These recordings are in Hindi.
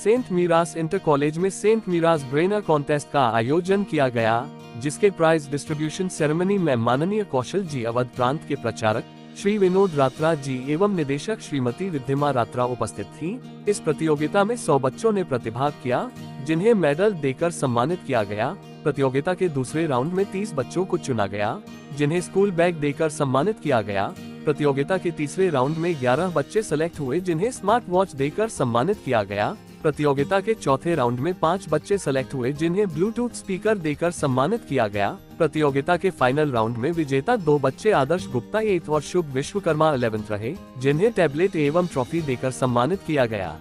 सेंट मीरास इंटर कॉलेज में सेंट मीरास ब्रेनर कॉन्टेस्ट का आयोजन किया गया, जिसके प्राइज डिस्ट्रीब्यूशन सेरेमनी में माननीय कौशल जी अवध प्रांत के प्रचारक श्री विनोद रात्रा जी एवं निदेशक श्रीमती रिद्धिमा रात्रा उपस्थित थी। इस प्रतियोगिता में 100 बच्चों ने प्रतिभाग किया, जिन्हें मेडल देकर सम्मानित किया गया। प्रतियोगिता के दूसरे राउंड में 30 बच्चों को चुना गया, जिन्हें स्कूल बैग देकर सम्मानित किया गया। प्रतियोगिता के तीसरे राउंड में 11 बच्चे सेलेक्ट हुए, जिन्हें स्मार्ट वॉच देकर सम्मानित किया गया। प्रतियोगिता के चौथे राउंड में 5 बच्चे सेलेक्ट हुए, जिन्हें ब्लूटूथ स्पीकर देकर सम्मानित किया गया। प्रतियोगिता के फाइनल राउंड में विजेता 2 बच्चे आदर्श गुप्ता 8th और शुभ विश्वकर्मा 11th रहे, जिन्हें टैबलेट एवं ट्रॉफी देकर सम्मानित किया गया।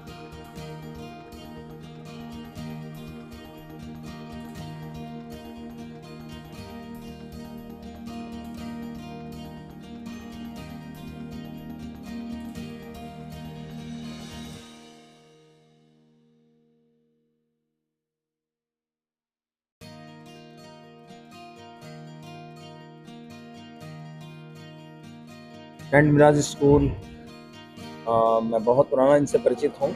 सेंट मीरास स्कूल मैं बहुत पुराना इनसे परिचित हूँ।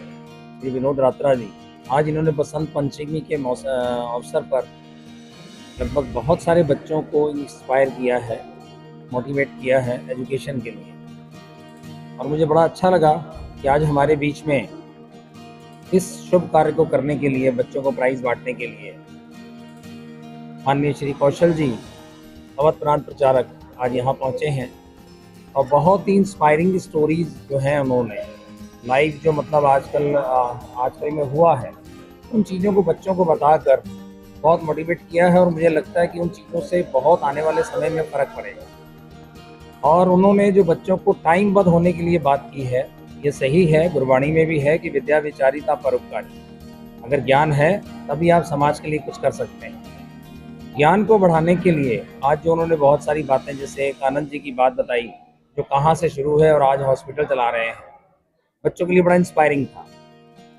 श्री विनोद रात्रा जी आज इन्होंने बसंत पंचमी के अवसर पर लगभग बहुत सारे बच्चों को इंस्पायर किया है, मोटिवेट किया है एजुकेशन के लिए। और मुझे बड़ा अच्छा लगा कि आज हमारे बीच में इस शुभ कार्य को करने के लिए, बच्चों को प्राइज बांटने के लिए माननीय श्री कौशल जी अवध प्रांत प्रचारक आज यहाँ पहुँचे हैं। और बहुत ही इंस्पायरिंग स्टोरीज जो हैं उन्होंने लाइव जो मतलब आजकल में हुआ है, उन चीज़ों को बच्चों को बताकर बहुत मोटिवेट किया है। और मुझे लगता है कि उन चीज़ों से बहुत आने वाले समय में फ़र्क पड़ेगा। और उन्होंने जो बच्चों को टाइमबद्ध होने के लिए बात की है, ये सही है। गुरबाणी में भी है कि विद्या विचारिता परोपकारी। अगर ज्ञान है तभी आप समाज के लिए कुछ कर सकते हैं। ज्ञान को बढ़ाने के लिए आज जो उन्होंने बहुत सारी बातें, जैसे एक आनंद जी की बात बताई जो कहाँ से शुरू है और आज हॉस्पिटल चला रहे हैं, बच्चों के लिए बड़ा इंस्पायरिंग था।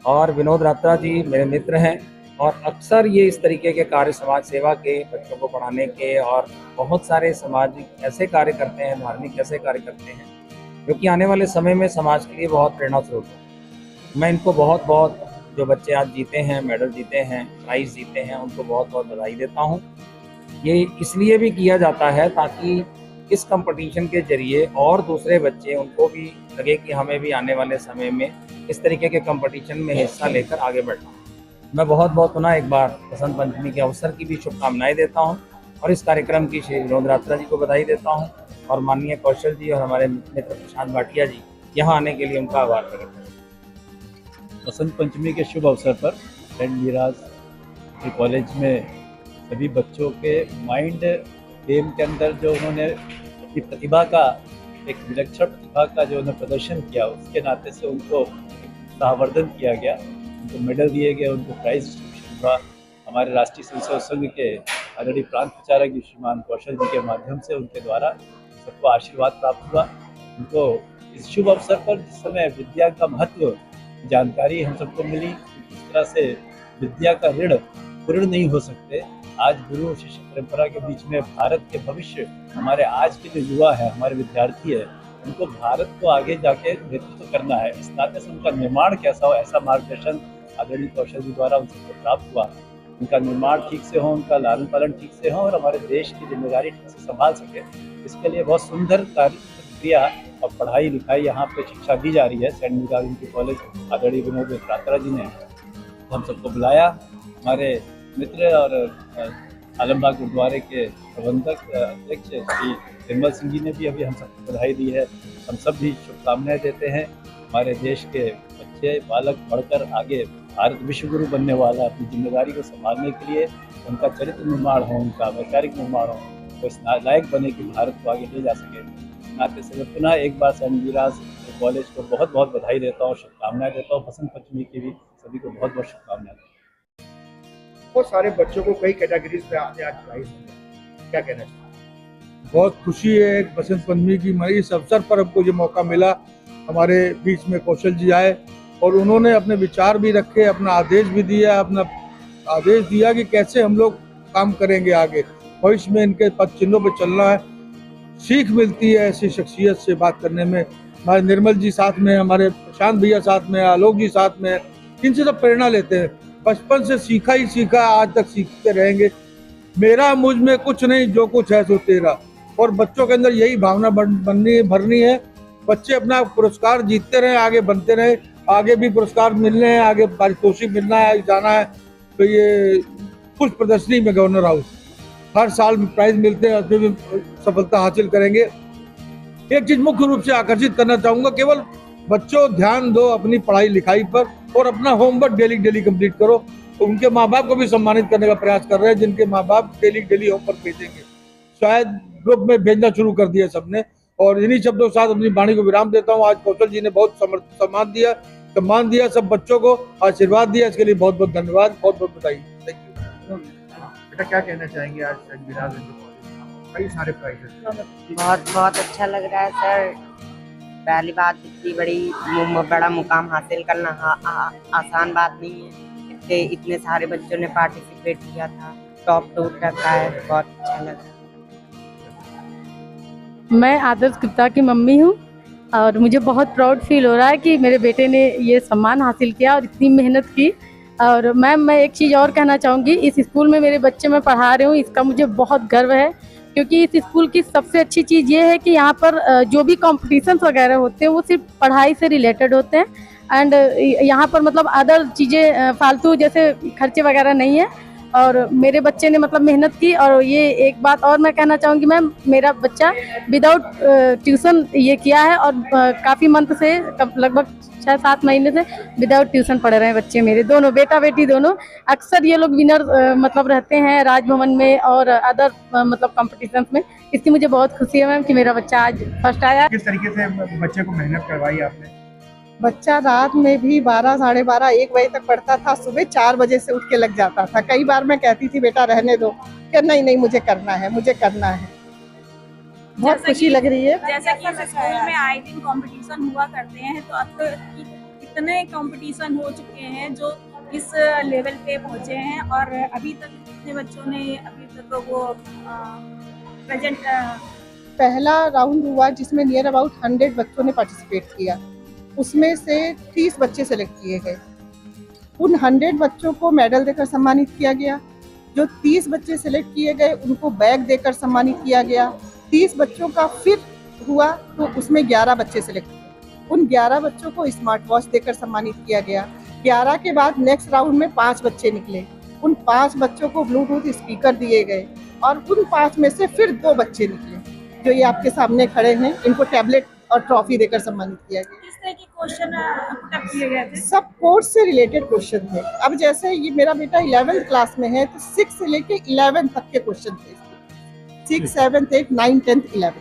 और विनोद रात्रा जी मेरे मित्र हैं और अक्सर ये इस तरीके के कार्य समाज सेवा के, बच्चों को पढ़ाने के और बहुत सारे सामाजिक ऐसे कार्य करते हैं, धार्मिक ऐसे कार्य करते हैं जो कि आने वाले समय में समाज के लिए बहुत प्रेरणा स्रोत है। मैं इनको बहुत जो बच्चे आज जीते हैं, मेडल जीते हैं, प्राइज़ जीते हैं, उनको बहुत बधाई देता हूँ। ये इसलिए भी किया जाता है ताकि इस कंपटीशन के जरिए और दूसरे बच्चे, उनको भी लगे कि हमें भी आने वाले समय में इस तरीके के कंपटीशन में हिस्सा लेकर आगे बढ़ना। मैं बहुत पुनः एक बार बसंत पंचमी के अवसर की भी शुभकामनाएं देता हूं और इस कार्यक्रम की श्री विनोद रात्रा जी को बधाई देता हूं और माननीय कौशल जी और हमारे मित्र प्रशांत भाटिया जी यहाँ आने के लिए उनका आभार प्रकट करता हूँ। बसंत पंचमी के शुभ अवसर पर सेंट मीरास कॉलेज में सभी बच्चों के माइंड गेम के अंदर जो उन्होंने अपनी प्रतिभा का, एक विलक्षण प्रतिभा का जो उन्होंने प्रदर्शन किया, उसके नाते से उनको उत्साहवर्धन किया गया, उनको मेडल दिए गए, उनको प्राइज डिस्ट्रीब्यूशन हुआ। हमारे राष्ट्रीय स्वयंसेवक संघ के आदरणीय प्रांत प्रचारक श्रीमान कौशल जी के माध्यम से उनके द्वारा सबको आशीर्वाद प्राप्त हुआ। उनको इस शुभ अवसर पर जिस समय विद्या का महत्व जानकारी हम सबको मिली, इस तरह से विद्या का ऋण पूर्ण नहीं हो सकते। आज गुरु शिष्य परंपरा के बीच में भारत के भविष्य, हमारे आज के जो युवा है, हमारे विद्यार्थी है, उनको भारत को आगे जाके नेतृत्व करना है। इस नाते से उनका निर्माण कैसा हो, ऐसा मार्गदर्शन आदरणीय कौशल जी द्वारा उनसे प्राप्त हुआ। उनका निर्माण ठीक से हो, उनका लालन पालन ठीक से हो और हमारे देश की जिम्मेदारी ठीक से संभाल सके, इसके लिए बहुत सुंदर प्रक्रिया और पढ़ाई लिखाई यहाँ पे शिक्षा दी जा रही है। सेंट मीरास कॉलेज आदरणीय विनोद रात्रा जी ने हम सबको बुलाया। हमारे मित्र और आलमबाग गुरुद्वारे के प्रबंधक अध्यक्ष श्री निर्मल सिंह जी ने भी अभी हम सबको बधाई दी है। हम सब भी शुभकामनाएं देते हैं। हमारे देश के बच्चे बालक बढ़कर आगे भारत विश्व गुरु बनने वाला, अपनी जिम्मेदारी को संभालने के लिए उनका चरित्र निर्माण हो, उनका वैचारिक निर्माण हो, तो इस लायक बने कि भारत को आगे ले जा सके। नाते से मैं पुनः एक बार सेंट मीरास कॉलेज को बहुत देता हूँ, शुभकामनाएं देता हूँ। बसंत पंचमी की भी सभी को बहुत शुभकामनाएं। बहुत सारे बच्चों को कई कैटेगरीज पे आज प्राइज मिले, क्या कहना चाहिए? बहुत खुशी है एक बसंत पंचमी की इस अवसर पर हमको ये मौका मिला। हमारे बीच में कौशल जी आए और उन्होंने अपने विचार भी रखे, अपना आदेश भी दिया, अपना आदेश दिया कि कैसे हम लोग काम करेंगे आगे भविष्य में, इनके पद चिन्हों पर चलना है। सीख मिलती है ऐसी शख्सियत से बात करने में। हमारे निर्मल जी साथ में, हमारे प्रशांत भैया साथ में, आलोक जी साथ में, इनसे सब प्रेरणा लेते हैं। बचपन से सीखा ही सीखा, आज तक सीखते रहेंगे। मेरा मुझ में कुछ नहीं, जो कुछ है सो तेरा। और बच्चों के अंदर यही भावना भरनी है। बच्चे अपना पुरस्कार जीतते रहे, आगे बनते रहे, आगे भी पुरस्कार मिलने हैं, आगे पारितोषिक मिलना है, जाना है। तो ये पुष्प प्रदर्शनी में गवर्नर हाउस हर साल प्राइज मिलते हैं, उसमें भी सफलता हासिल करेंगे। एक चीज मुख्य रूप से आकर्षित करना चाहूंगा, केवल बच्चों ध्यान दो अपनी पढ़ाई लिखाई पर और अपना होमवर्क डेली कंप्लीट करो। तो उनके माँ बाप को भी सम्मानित करने का प्रयास कर रहे हैं, जिनके माँ बाप डेली होमवर्क भेजेंगे। शायद ग्रुप में भेजना शुरू कर दिया सबने। और इन्हीं शब्दों के साथ अपनी वाणी को विराम देता हूँ। आज कौशल जी ने बहुत सम्मान दिया, सब बच्चों को आशीर्वाद दिया, इसके लिए बहुत बहुत धन्यवाद, बहुत बहुत बधाई। Thank you. बेटा क्या कहना चाहेंगे आज सेंट मीराज इंटर कॉलेज में कई सारे प्राइजेस? बहुत अच्छा लग रहा है सर। पहली बात, इतनी बड़ा मुकाम हासिल करना आसान बात नहीं है। इतने सारे बच्चों ने पार्टिसिपेट किया था, टॉप 2 तक आए, बहुत अच्छा लगा। मैं आदर्श गुप्ता की मम्मी हूँ और मुझे बहुत प्राउड फील हो रहा है कि मेरे बेटे ने ये सम्मान हासिल किया और इतनी मेहनत की। और मैम, मैं एक चीज़ और कहना चाहूँगी, इस स्कूल में मेरे बच्चे मैं पढ़ा रही हूँ, इसका मुझे बहुत गर्व है। क्योंकि इस स्कूल की सबसे अच्छी चीज़ ये है कि यहाँ पर जो भी कॉम्पिटिशन्स वगैरह होते हैं वो सिर्फ पढ़ाई से रिलेटेड होते हैं। एंड यहाँ पर मतलब अदर चीज़ें फालतू जैसे खर्चे वगैरह नहीं है। और मेरे बच्चे ने मतलब मेहनत की। और ये एक बात और मैं कहना चाहूँगी मैम, मेरा बच्चा विदाउट ट्यूशन ये किया है और काफ़ी मंथ से, लगभग 6-7 महीने से विदाउट ट्यूशन पढ़ रहे हैं बच्चे मेरे, दोनों बेटा बेटी दोनों। अक्सर ये लोग विनर मतलब रहते हैं राजभवन में और अदर मतलब कॉम्पिटिशन्स में। इसकी मुझे बहुत खुशी है मैम कि मेरा बच्चा आज फर्स्ट आया। किस तरीके से बच्चे को मेहनत करवाई आपने? बच्चा रात में भी 12, साढ़े 12, 1 बजे तक पढ़ता था, सुबह 4 बजे से उठ के लग जाता था। कई बार मैं कहती थी बेटा रहने दो, कि नहीं मुझे करना है, मुझे करना है। बहुत खुशी लग रही है। जैसा कि इस स्कूल में आए दिन कंपटीशन हुआ करते हैं, तो अब कितने कंपटीशन हो चुके हैं जो इस लेवल पे पहुंचे हैं। और अभी तक कितने बच्चों ने अभी तक वो प्रेजेंट पहला राउंड हुआ जिसमें नियर अबाउट 100 बच्चों ने पार्टिसिपेट किया। उसमें से 30 बच्चे सेलेक्ट किए गए। उन 100 बच्चों को मेडल देकर सम्मानित किया गया। जो 30 बच्चे सेलेक्ट किए गए उनको बैग देकर सम्मानित किया गया। 30 बच्चों का फिर हुआ तो उसमें 11 बच्चे सेलेक्ट हुए। उन 11 बच्चों को स्मार्ट वॉच देकर सम्मानित किया गया। 11 के बाद नेक्स्ट राउंड में 5 बच्चे निकले। उन 5 बच्चों को ब्लूटूथ स्पीकर दिए गए और उन 5 में से फिर 2 बच्चे निकले जो ये आपके सामने खड़े हैं। इनको टैबलेट और ट्रॉफी देकर सम्मानित किया गया। किस तरह के क्वेश्चन पुट अप किए गए थे? सब कोर्स से रिलेटेड क्वेश्चन थे। अब जैसे ये मेरा बेटा 11th क्लास में है तो 6 से लेके 11 तक के क्वेश्चन थे। 6, 7, 8, 9, 10, 11।